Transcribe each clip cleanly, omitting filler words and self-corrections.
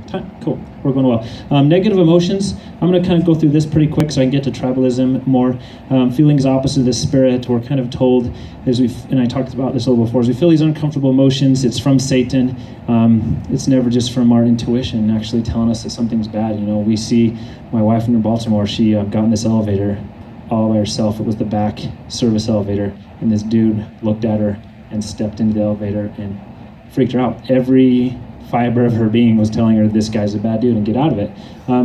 Time? Cool. We're going well. Negative emotions. I'm going to kind of go through this pretty quick so I can get to tribalism more. Feelings opposite of the spirit. We're kind of told, and I talked about this a little before, as we feel these uncomfortable emotions, it's from Satan. It's never just from our intuition actually telling us that something's bad. We see my wife in Baltimore, she got in this elevator all by herself. It was the back service elevator, and this dude looked at her and stepped into the elevator and freaked her out. Every fiber of her being was telling her this guy's a bad dude and get out of it. I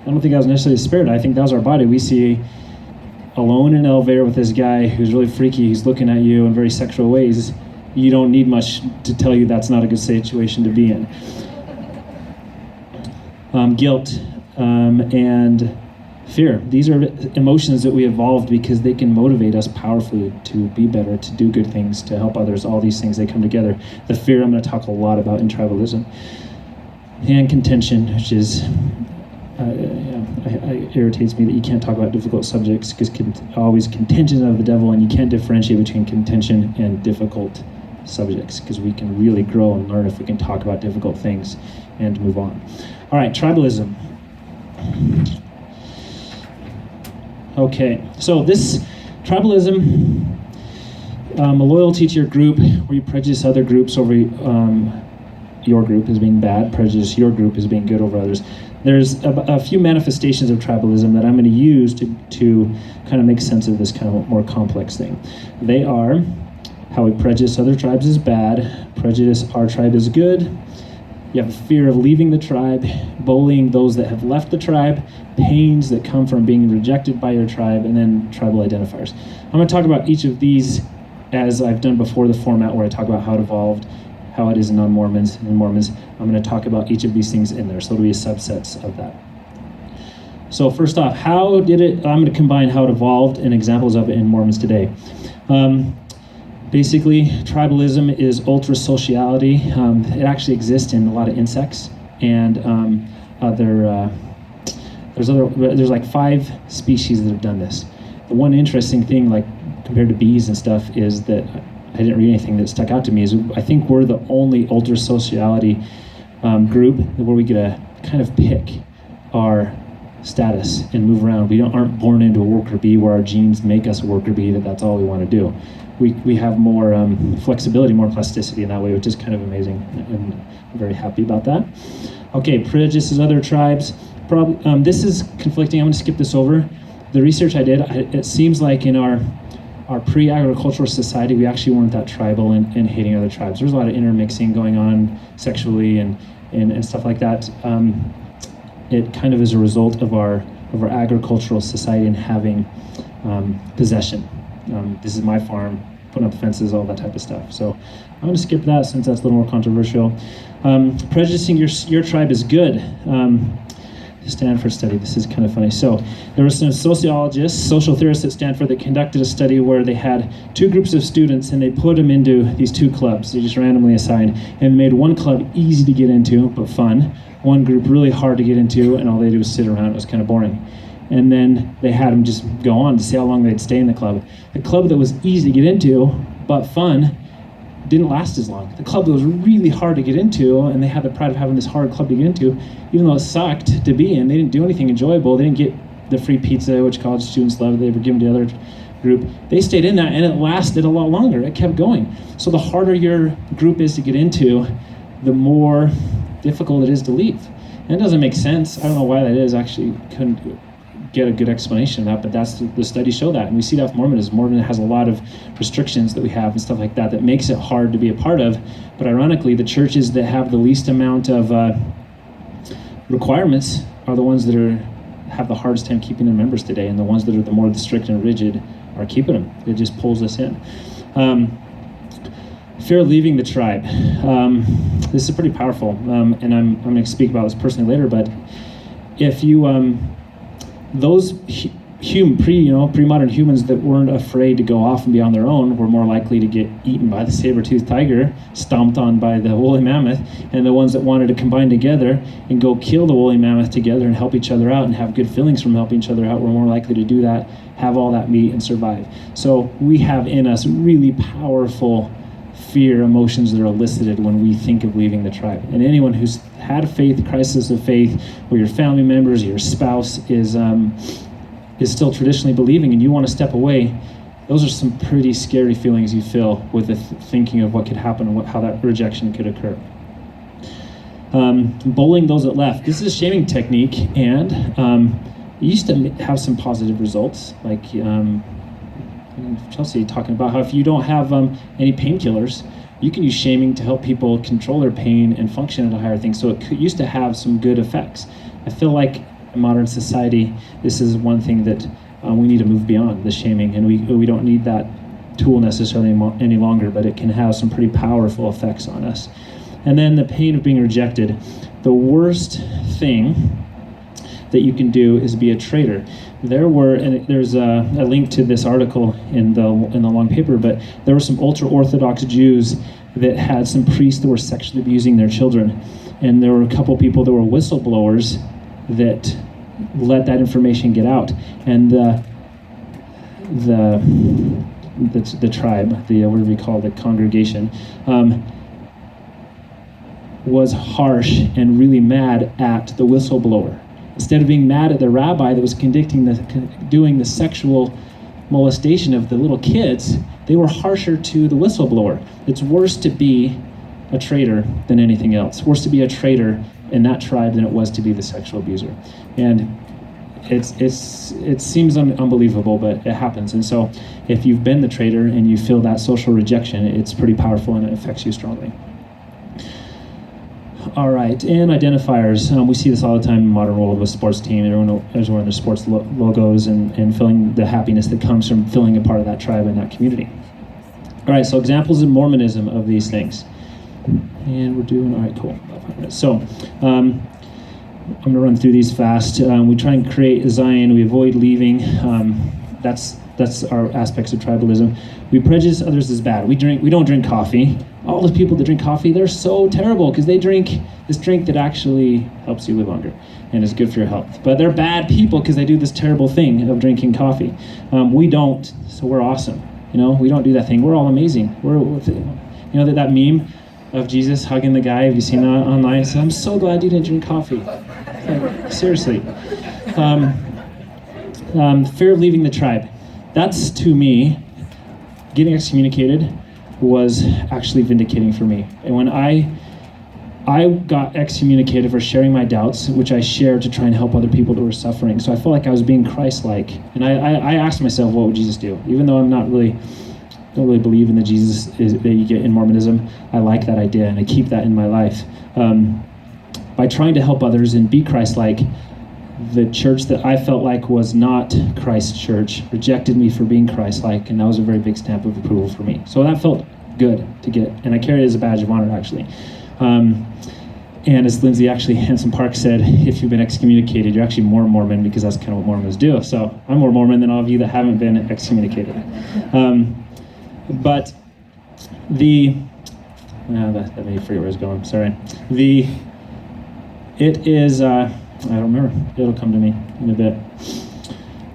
don't think that was necessarily the spirit. I think that was our body. We see alone in an elevator with this guy who's really freaky. He's looking at you in very sexual ways. You don't need much to tell you that's not a good situation to be in. Guilt and fear. These are emotions that we evolved because they can motivate us powerfully to be better, to do good things, to help others. All these things, they come together. The fear I'm going to talk a lot about in tribalism. And contention, which is, it irritates me that you can't talk about difficult subjects because always contention of the devil, and you can't differentiate between contention and difficult subjects because we can really grow and learn if we can talk about difficult things and move on. All right, tribalism. Okay, so this tribalism, a loyalty to your group, where you prejudice other groups over your group as being bad, prejudice your group as being good over others. There's a few manifestations of tribalism that I'm going to use to kind of make sense of this kind of more complex thing. They are how we prejudice other tribes as bad, prejudice our tribe as good. You have the fear of leaving the tribe, bullying those that have left the tribe, pains that come from being rejected by your tribe, and then tribal identifiers. I'm going to talk about each of these as I've done before, the format where I talk about how it evolved, how it is in non-Mormons and Mormons. I'm going to talk about each of these things in there, so it'll be subsets of that. So first off, I'm going to combine how it evolved and examples of it in Mormons today. Basically, tribalism is ultra-sociality. It actually exists in a lot of insects, and there's like 5 species that have done this. The one interesting thing, like compared to bees and stuff, is that I didn't read anything that stuck out to me. Is I think we're the only ultra-sociality group where we get to kind of pick our status and move around. We aren't born into a worker bee where our genes make us a worker bee, that's all we want to do. We have more flexibility, more plasticity in that way, which is kind of amazing, and I'm very happy about that. Okay, prejudices other tribes. This is conflicting. I'm going to skip this over. The research I did, it seems like in our pre-agricultural society, we actually weren't that tribal and hating other tribes. There's a lot of intermixing going on sexually and stuff like that. It kind of is a result of our agricultural society and having possession. This is my farm, putting up fences, all that type of stuff. So I'm going to skip that since that's a little more controversial. Prejudicing your tribe is good. Stanford study, this is kind of funny. So there were some sociologists, social theorists at Stanford that conducted a study where they had 2 groups of students and they put them into these 2 clubs. They just randomly assigned and made one club easy to get into but fun, one group really hard to get into, and all they did was sit around. It was kind of boring. And then they had them just go on to see how long they'd stay in the club. The club that was easy to get into but fun didn't last as long. The club that was really hard to get into, and they had the pride of having this hard club to get into, even though it sucked to be in, they didn't do anything enjoyable. They didn't get the free pizza, which college students loved, they were given to the other group. They stayed in that, and it lasted a lot longer. It kept going. So the harder your group is to get into, the more difficult it is to leave. And it doesn't make sense. I don't know why that is. Actually, couldn't get a good explanation of that, but that's the studies show that. And we see that with Mormonism. Mormonism has a lot of restrictions that we have and stuff like that that makes it hard to be a part of. But ironically, the churches that have the least amount of requirements are the ones that have the hardest time keeping their members today, and the ones that are the more strict and rigid are keeping them. It just pulls us in. Fear of leaving the tribe. This is pretty powerful, and I'm going to speak about this personally later, but if you those pre-modern humans that weren't afraid to go off and be on their own were more likely to get eaten by the saber-toothed tiger, stomped on by the woolly mammoth, and the ones that wanted to combine together and go kill the woolly mammoth together and help each other out and have good feelings from helping each other out were more likely to do that, have all that meat, and survive. So we have in us really powerful fear emotions that are elicited when we think of leaving the tribe. And anyone who's had a faith crisis of faith, or your family members, or your spouse is still traditionally believing, and you want to step away, those are some pretty scary feelings you feel with the thinking of what could happen and how that rejection could occur. Bullying those that left. This is a shaming technique, and it used to have some positive results, like Chelsea talking about how if you don't have any painkillers, you can use shaming to help people control their pain and function at a higher thing. So it used to have some good effects. I feel like in modern society, this is one thing that we need to move beyond, the shaming, and we don't need that tool necessarily any longer, but it can have some pretty powerful effects on us. And then the pain of being rejected. The worst thing that you can do is be a traitor. There's a link to this article in the long paper, but there were some ultra-Orthodox Jews that had some priests that were sexually abusing their children. And there were a couple people that were whistleblowers that let that information get out. And the tribe, whatever you call the congregation, was harsh and really mad at the whistleblower. Instead of being mad at the rabbi that was doing the sexual molestation of the little kids, they were harsher to the whistleblower. It's worse to be a traitor than anything else. Worse to be a traitor in that tribe than it was to be the sexual abuser. And it seems unbelievable, but it happens. And so if you've been the traitor and you feel that social rejection, it's pretty powerful and it affects you strongly. All right, and identifiers. We see this all the time in the modern world with sports team. Everyone's wearing their sports logos and feeling the happiness that comes from feeling a part of that tribe and that community. All right, so examples in Mormonism of these things. And we're doing, all right, cool. About 5 minutes. So I'm going to run through these fast. We try and create a Zion. We avoid leaving. That's our aspects of tribalism. We prejudice others as bad. We don't drink coffee. All the people that drink coffee, they're so terrible because they drink this drink that actually helps you live longer and is good for your health. But they're bad people because they do this terrible thing of drinking coffee. We don't, so we're awesome. We don't do that thing. We're all amazing. That meme of Jesus hugging the guy. Have you seen that online? So I'm so glad you didn't drink coffee. Like, seriously. Fear of leaving the tribe. That's, to me, getting excommunicated was actually vindicating for me. And when I got excommunicated for sharing my doubts, which I shared to try and help other people that were suffering. So I felt like I was being Christ-like. And I asked myself, what would Jesus do? Even though don't really believe in the Jesus that you get in Mormonism, I like that idea and I keep that in my life. By trying to help others and be Christ-like, the church that I felt like was not Christ's church rejected me for being Christ-like, and that was a very big stamp of approval for me. So that felt good to get, and I carried it as a badge of honor, actually. And as Lindsay Hanson Park said, if you've been excommunicated, you're actually more Mormon, because that's kind of what Mormons do. So I'm more Mormon than all of you that haven't been excommunicated. But that made me forget where I was going, sorry. It is, I don't remember. It'll come to me in a bit.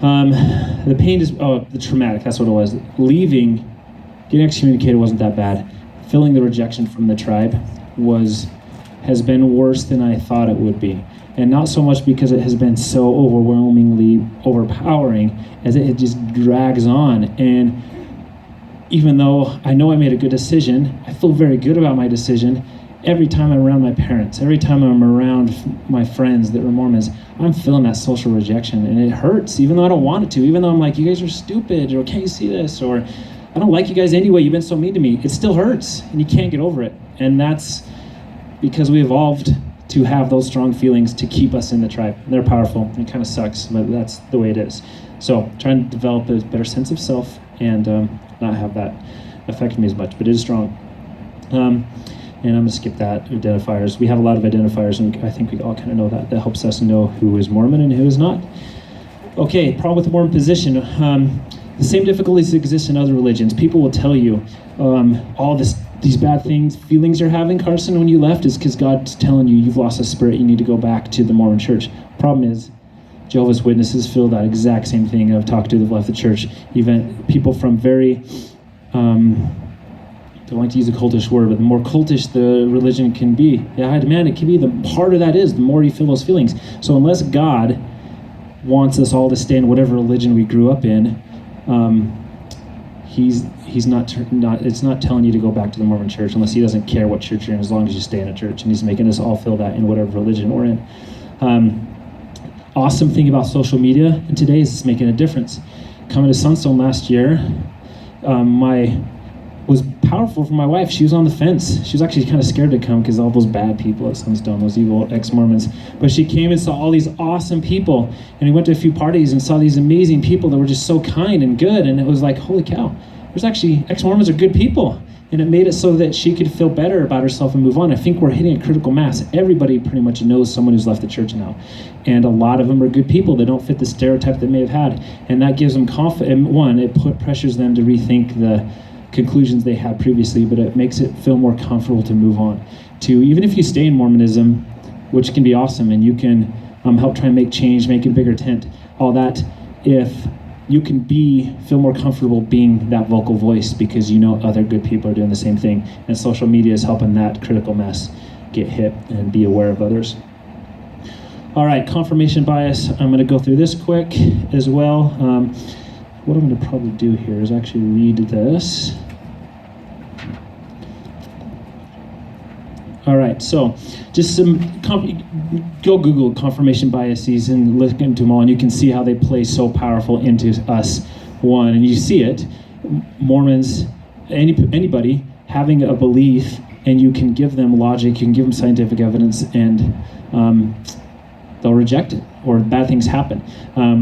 The pain is, the traumatic, that's what it was. Getting excommunicated wasn't that bad. Feeling the rejection from the tribe has been worse than I thought it would be. And not so much because it has been so overwhelmingly overpowering, as it just drags on. And even though I know I made a good decision, I feel very good about my decision. Every time I'm around my parents, every time I'm around my friends that were Mormons, I'm feeling that social rejection, and it hurts, even though I don't want it to, even though I'm like, you guys are stupid, or can't you see this, or I don't like you guys anyway, you've been so mean to me. It still hurts, and you can't get over it. And that's because we evolved to have those strong feelings to keep us in the tribe. They're powerful. It kind of sucks, but that's the way it is. So trying to develop a better sense of self and not have that affect me as much, but it is strong. And I'm going to skip that, identifiers. We have a lot of identifiers, and I think we all kind of know that. That helps us know who is Mormon and who is not. Okay, problem with the Mormon position. The same difficulties exist in other religions. People will tell you all these bad feelings you're having, Carson, when you left, is because God's telling you you've lost a spirit, you need to go back to the Mormon church. Problem is, Jehovah's Witnesses feel that exact same thing. I've talked to the left the church. Even people from very don't like to use a cultish word, but the more cultish the religion can be, the high demand it can be, the harder that is, the more you feel those feelings. So unless God wants us all to stay in whatever religion we grew up in, he's not it's not telling you to go back to the Mormon church unless he doesn't care what church you're in, as long as you stay in a church, and he's making us all feel that in whatever religion we're in. Awesome thing about social media in today is it's making a difference. Coming to Sunstone last year, was powerful for my wife. She was on the fence. She was actually kind of scared to come because all those bad people at Sunstone, those evil ex-Mormons. But she came and saw all these awesome people, and we went to a few parties and saw these amazing people that were just so kind and good, and it was like, holy cow, there's actually, ex-Mormons are good people. And it made it so that she could feel better about herself and move on. I think we're hitting a critical mass. Everybody pretty much knows someone who's left the church now. And a lot of them are good people that don't fit the stereotype they may have had. And that gives them confidence. One, it pressures them to rethink the conclusions they had previously, but it makes it feel more comfortable to move on. To even if you stay in Mormonism, which can be awesome, and you can help try and make change, make a bigger tent, all that, if you can feel more comfortable being that vocal voice because you know other good people are doing the same thing. And social media is helping that critical mass get hit and be aware of others. All right, confirmation bias. I'm going to go through this quick as well. What I'm going to probably do here is actually read this. All right, so just go Google confirmation biases and look into them all, and you can see how they play so powerful into us. One, and you see it, Mormons, anybody having a belief, and you can give them logic, you can give them scientific evidence, and they'll reject it, or bad things happen.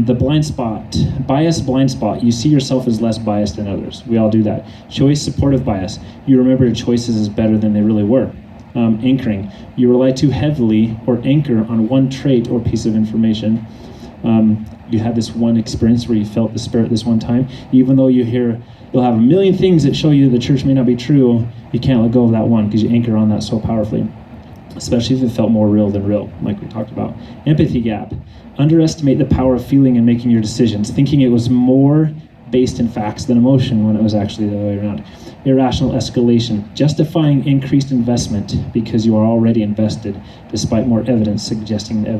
The blind spot, bias blind spot. You see yourself as less biased than others. We all do that. Choice supportive bias. You remember your choices as better than they really were. Anchoring. You rely too heavily or anchor on one trait or piece of information. You had this one experience where you felt the Spirit this one time. Even though you'll have a million things that show you the church may not be true, you can't let go of that one because you anchor on that so powerfully. Especially if it felt more real than real, like we talked about. Empathy gap. Underestimate the power of feeling and making your decisions, thinking it was more based in facts than emotion when it was actually the other way around. Irrational escalation. Justifying increased investment because you are already invested, despite more evidence suggesting the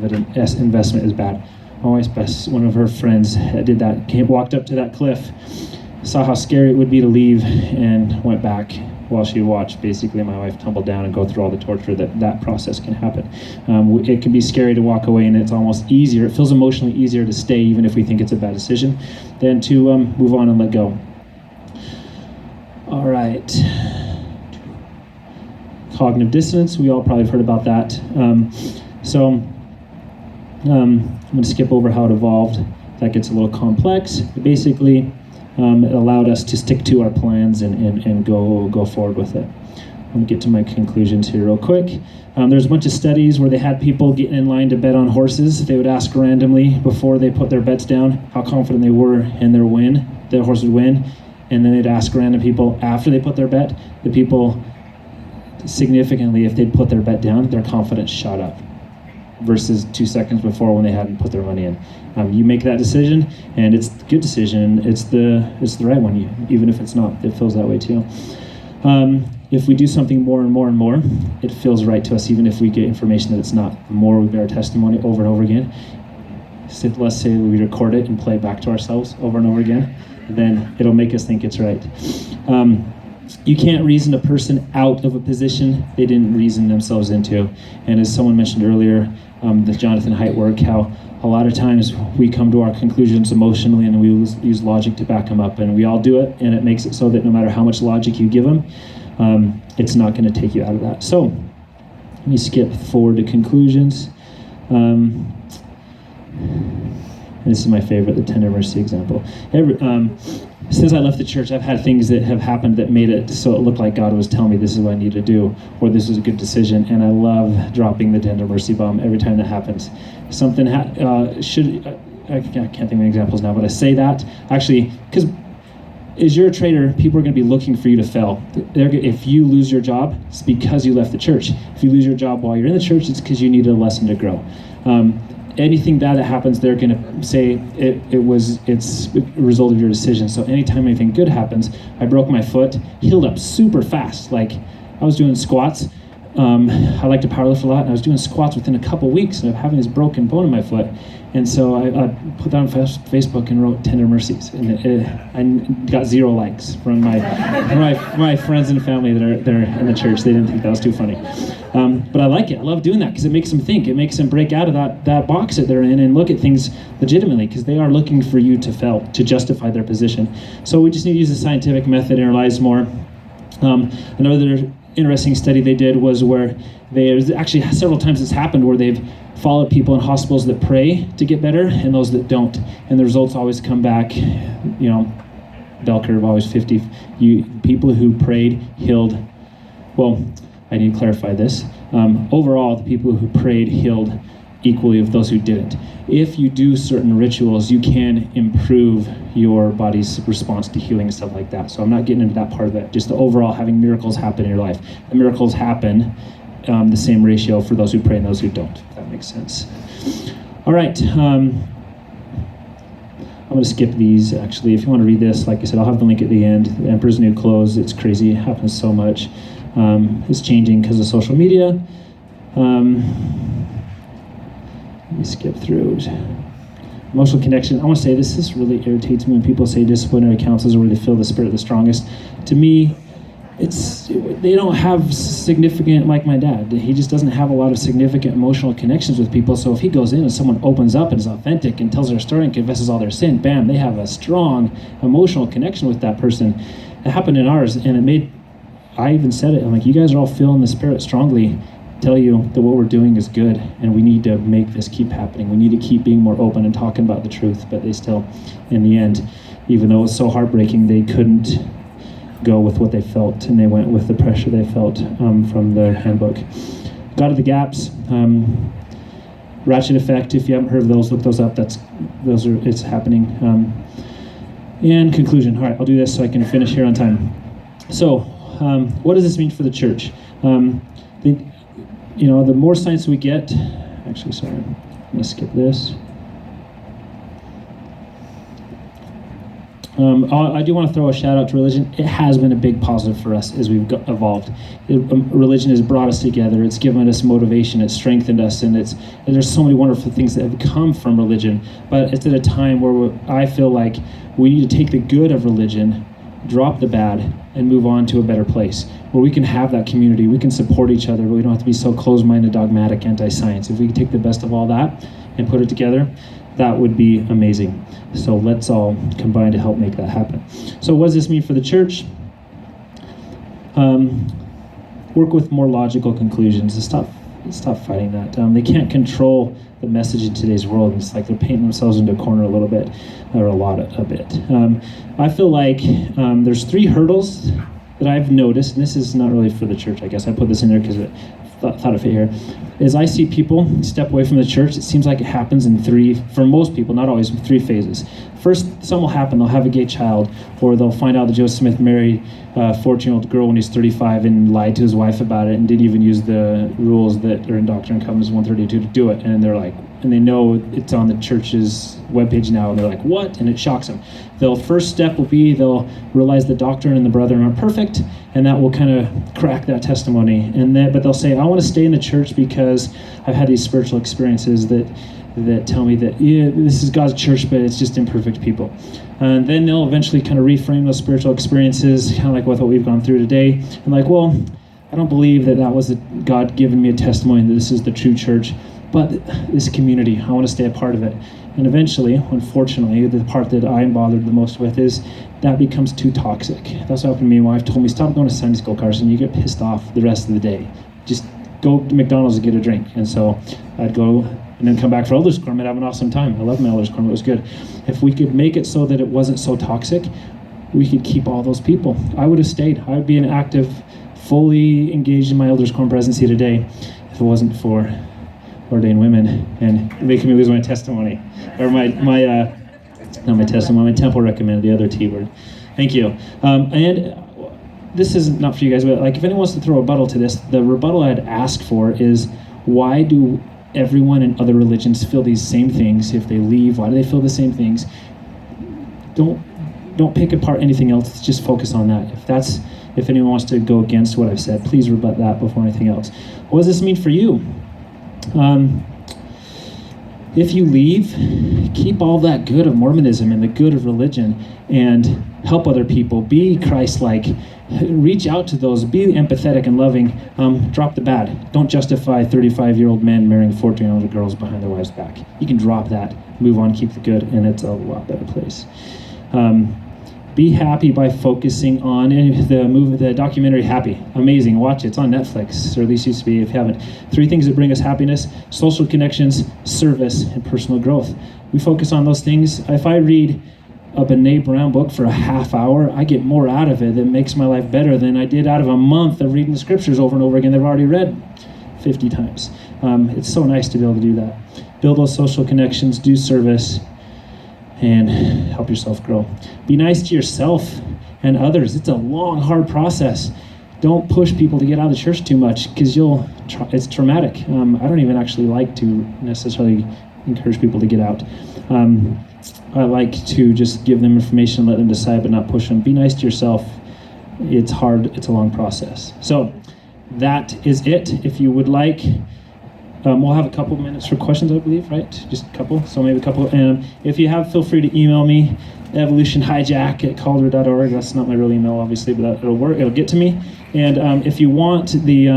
investment is bad. My wife's best, one of her friends did that, walked up to that cliff, saw how scary it would be to leave, and went back while she watched. Basically, my wife tumbled down and go through all the torture that process can happen. It can be scary to walk away, and it's almost easier. It feels emotionally easier to stay, even if we think it's a bad decision, than to move on and let go. All right. Cognitive dissonance. We all probably have heard about that. I'm going to skip over how it evolved. That gets a little complex. But basically, it allowed us to stick to our plans and go forward with it. I'm going to get to my conclusions here real quick. There's a bunch of studies where they had people getting in line to bet on horses. They would ask randomly before they put their bets down how confident they were in their horse would win. And then they'd ask random people after they put their bet. The people, significantly, if they'd put their bet down, their confidence shot up versus 2 seconds before when they hadn't put their money in. You make that decision, and it's a good decision. It's the right one, even if it's not. It feels that way too. If we do something more and more and more, it feels right to us, even if we get information that it's not. The more we bear testimony over and over again, so let's say we record it and play it back to ourselves over and over again, then it'll make us think it's right. You can't reason a person out of a position they didn't reason themselves into. And as someone mentioned earlier, the Jonathan Haidt work, how a lot of times we come to our conclusions emotionally and we use logic to back them up. And we all do it, and it makes it so that no matter how much logic you give them, it's not going to take you out of that. So let me skip forward to conclusions. This is my favorite, the tender mercy example. Since I left the church, I've had things that have happened that made it so it looked like God was telling me this is what I need to do, or this is a good decision, and I love dropping the tender mercy bomb every time that happens. Something I can't think of any examples now, but I say that, actually, because as you're a trader, people are going to be looking for you to fail. If you lose your job, it's because you left the church. If you lose your job while you're in the church, it's because you need a lesson to grow. anything bad that happens, they're going to say it's a result of your decision. So anytime anything good happens, I broke my foot, healed up super fast. Like, I was doing squats. I like to powerlift a lot, and I was doing squats within a couple weeks of having this broken bone in my foot. And so I put that on Facebook and wrote tender mercies, and I got 0 likes from my friends and family that are in the church. They didn't think that was too funny. But I like it. I love doing that because it makes them think. It makes them break out of that box that they're in and look at things legitimately, because they are looking for you to justify their position. So we just need to use the scientific method in our lives more. Another interesting study they did was where there's actually several times it's happened where they've followed people in hospitals that pray to get better and those that don't, and the results always come back, bell curve always 50. People who prayed healed. Well, I need to clarify this. Overall, the people who prayed healed equally of those who didn't. If you do certain rituals, you can improve your body's response to healing and stuff like that. So I'm not getting into that part of it. Just the overall having miracles happen in your life. The miracles happen the same ratio for those who pray and those who don't, if that makes sense. All right. I'm going to skip these, actually. If you want to read this, like I said, I'll have the link at the end. The Emperor's New Clothes. It's crazy. It happens so much. It's changing because of social media. Let me skip through it. Emotional connection. I want to say this really irritates me when people say disciplinary counselors are where they feel the spirit the strongest. To me, they don't have significant, like my dad, he just doesn't have a lot of significant emotional connections with people. So if he goes in and someone opens up and is authentic and tells their story and confesses all their sin, bam, they have a strong emotional connection with that person. It happened in ours, and I even said it, I'm like, you guys are all feeling the spirit strongly. Tell you that what we're doing is good, and we need to make this keep happening. We need to keep being more open and talking about the truth. But they still, in the end, even though it was so heartbreaking, they couldn't go with what they felt, and they went with the pressure they felt from their handbook. God of the Gaps, Ratchet Effect. If you haven't heard of those, look those up. It's happening. And conclusion. All right, I'll do this so I can finish here on time. So, what does this mean for the church? The more science we get, I'm going to skip this. I do want to throw a shout out to religion. It has been a big positive for us as we've evolved. Religion has brought us together. It's given us motivation. It's strengthened us, and there's so many wonderful things that have come from religion. But it's at a time where I feel like we need to take the good of religion, drop the bad, and move on to a better place where we can have that community. We can support each other, but we don't have to be so closed-minded, dogmatic, anti-science. If we can take the best of all that and put it together, that would be amazing. So let's all combine to help make that happen. So what does this mean for the church? Work with more logical conclusions. Stop fighting that. They can't control the message in today's world. It's like they're painting themselves into a corner a little bit, or a bit. I feel like there's 3 hurdles that I've noticed, and this is not really for the church, I guess. I put this in there because it thought it fit here, is I see people step away from the church. It seems like it happens in 3, for most people, not always, 3 phases. First, something will happen. They'll have a gay child, or they'll find out that Joseph Smith married a 14-year-old girl when he's 35 and lied to his wife about it and didn't even use the rules that are in Doctrine and Covenants 132 to do it. And they're like, and they know it's on the church's webpage now, and they're like, what? And it shocks them. The first step will be they'll realize the doctrine and the brethren aren't perfect, and that will kind of crack that testimony. But they'll say, I want to stay in the church because I've had these spiritual experiences that tell me that, yeah, this is God's church, but it's just imperfect people. And then they'll eventually kind of reframe those spiritual experiences, kind of like what we've gone through today, and like, well, I don't believe that was God giving me a testimony that this is the true church, but this community, I want to stay a part of it. And eventually, unfortunately, the part that I'm bothered the most with is that becomes too toxic. That's what happened to me. My wife told me, stop going to Sunday school, Carson. You get pissed off the rest of the day. Just go to McDonald's and get a drink. And so I'd go and then come back for elders quorum and have an awesome time. I love my elders quorum. It was good. If we could make it so that it wasn't so toxic, we could keep all those people. I would have stayed. I would be an active, fully engaged in my elders quorum presidency today if it wasn't for ordained women and making me lose my testimony, or not my testimony, my temple recommended, the other T word. Thank you. And this is not for you guys, but like if anyone wants to throw a rebuttal to this, the rebuttal I'd ask for is, why do everyone in other religions feel these same things. If they leave, why do they feel the same things? Don't pick apart anything else. Just focus on that. If anyone wants to go against what I've said, please rebut that before anything else. What does this mean for you? If you leave, keep all that good of Mormonism and the good of religion and help other people. Be Christ-like. Reach out to those. Be empathetic and loving. Drop the bad. Don't justify 35-year-old men marrying 14-year-old girls behind their wives' back. You can drop that, move on, keep the good, and it's a lot better place. Be happy by focusing on the documentary Happy. Amazing. Watch it. It's on Netflix, or at least used to be if you haven't. 3 things that bring us happiness: social connections, service, and personal growth. We focus on those things. If I read a Brene Brown book for a half hour, I get more out of it that makes my life better than I did out of a month of reading the scriptures over and over again that I've already read 50 times. It's so nice to be able to do that. Build those social connections, do service, and help yourself grow. Be nice to yourself and others. It's a long, hard process. Don't push people to get out of the church too much, because it's traumatic. I don't even actually like to necessarily encourage people to get out. I like to just give them information and let them decide, but not push them. Be nice to yourself. It's hard. It's a long process. So that is it. If you would like, we'll have a couple minutes for questions, I believe, right? Just a couple. So maybe a couple. And if you have, feel free to email me, evolutionhijack@calder.org. That's not my real email, obviously, but it'll work. It'll get to me. And if you want the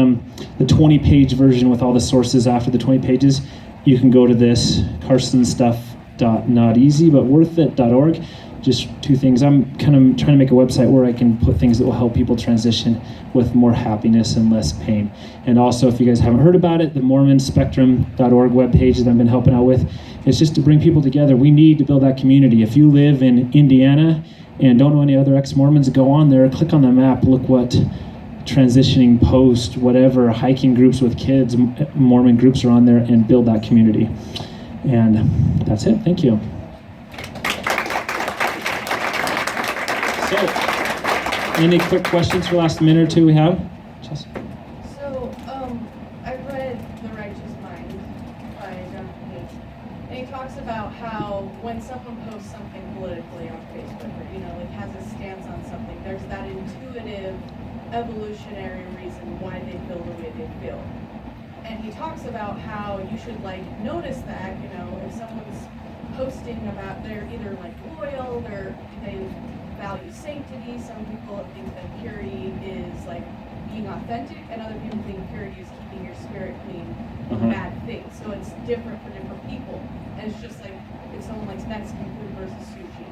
20-page version with all the sources after the 20 pages, you can go to this carsonstuff.noteasybutworthit.org. Just 2 things. I'm kind of trying to make a website where I can put things that will help people transition with more happiness and less pain. And also, if you guys haven't heard about it, the MormonSpectrum.org webpage that I've been helping out with, it's just to bring people together. We need to build that community. If you live in Indiana and don't know any other ex-Mormons, go on there, click on the map, look what transitioning, post, whatever, hiking groups with kids, Mormon groups are on there, and build that community. And that's it. Thank you. So, any quick questions for the last minute or 2 we have? Chelsea? So, I read The Righteous Mind by John Hayes, and he talks about how when someone posts something politically on Facebook, or has a stance on something, there's that intuitive, evolutionary reason why they feel the way they feel. And he talks about how you should notice that, if someone's posting about they're either loyal, they value sanctity. Some people think that purity is being authentic, and other people think purity is keeping your spirit clean from bad things. So it's different for different people. And it's just if someone likes Mexican food versus sushi,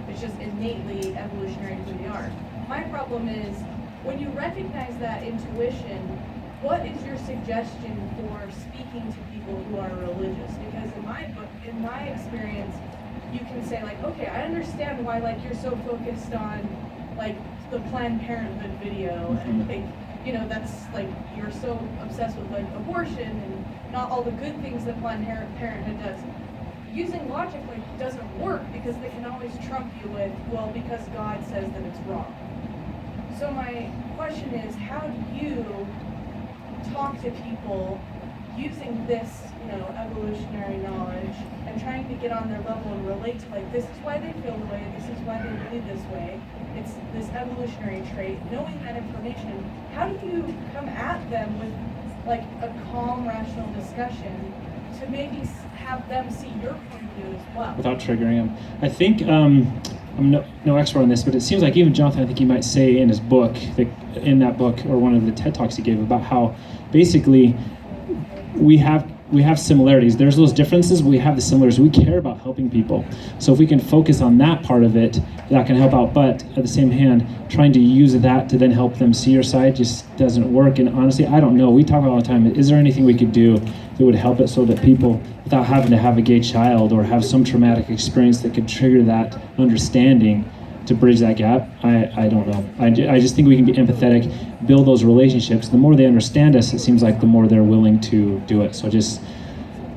it's just innately evolutionary who they are. My problem is when you recognize that intuition, what is your suggestion for speaking to people who are religious? Because in my experience, you can say okay, I understand why you're so focused on the Planned Parenthood video, and that's you're so obsessed with abortion and not all the good things that Planned Parenthood does. Using logic doesn't work, because they can always trump you with, well, because God says that it's wrong. So my question is, how do you talk to people using this, evolutionary knowledge and trying to get on their level and relate to this is why they feel the way, this is why they believe this way. It's this evolutionary trait. Knowing that information, how do you come at them with a calm, rational discussion to maybe have them see your point of view as well? Without triggering them. I think I'm no expert on this, but it seems like even Jonathan, I think he might say in his book, in that book, or one of the TED Talks he gave, about how basically we have similarities. There's those differences, but we have the similarities. We care about helping people. So if we can focus on that part of it, that can help out. But at the same hand, trying to use that to then help them see your side just doesn't work. And honestly, I don't know. We talk all the time. Is there anything we could do that would help it so that people, without having to have a gay child or have some traumatic experience that could trigger that understanding, to bridge that gap? I don't know. I just think we can be empathetic, build those relationships. The more they understand us, it seems like the more they're willing to do it. So just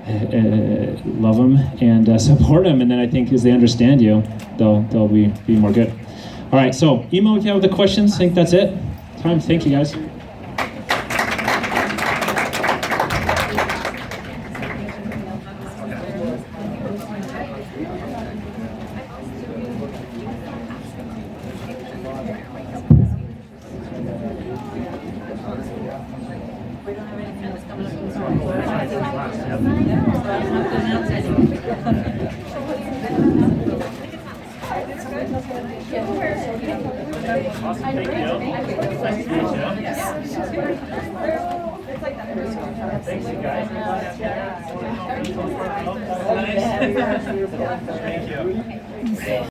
love them and support them. And then I think as they understand you, they'll be more good. All right, so email if you have other questions. I think that's it. Time. Thank you, guys. Thanks, you guys. Thank you.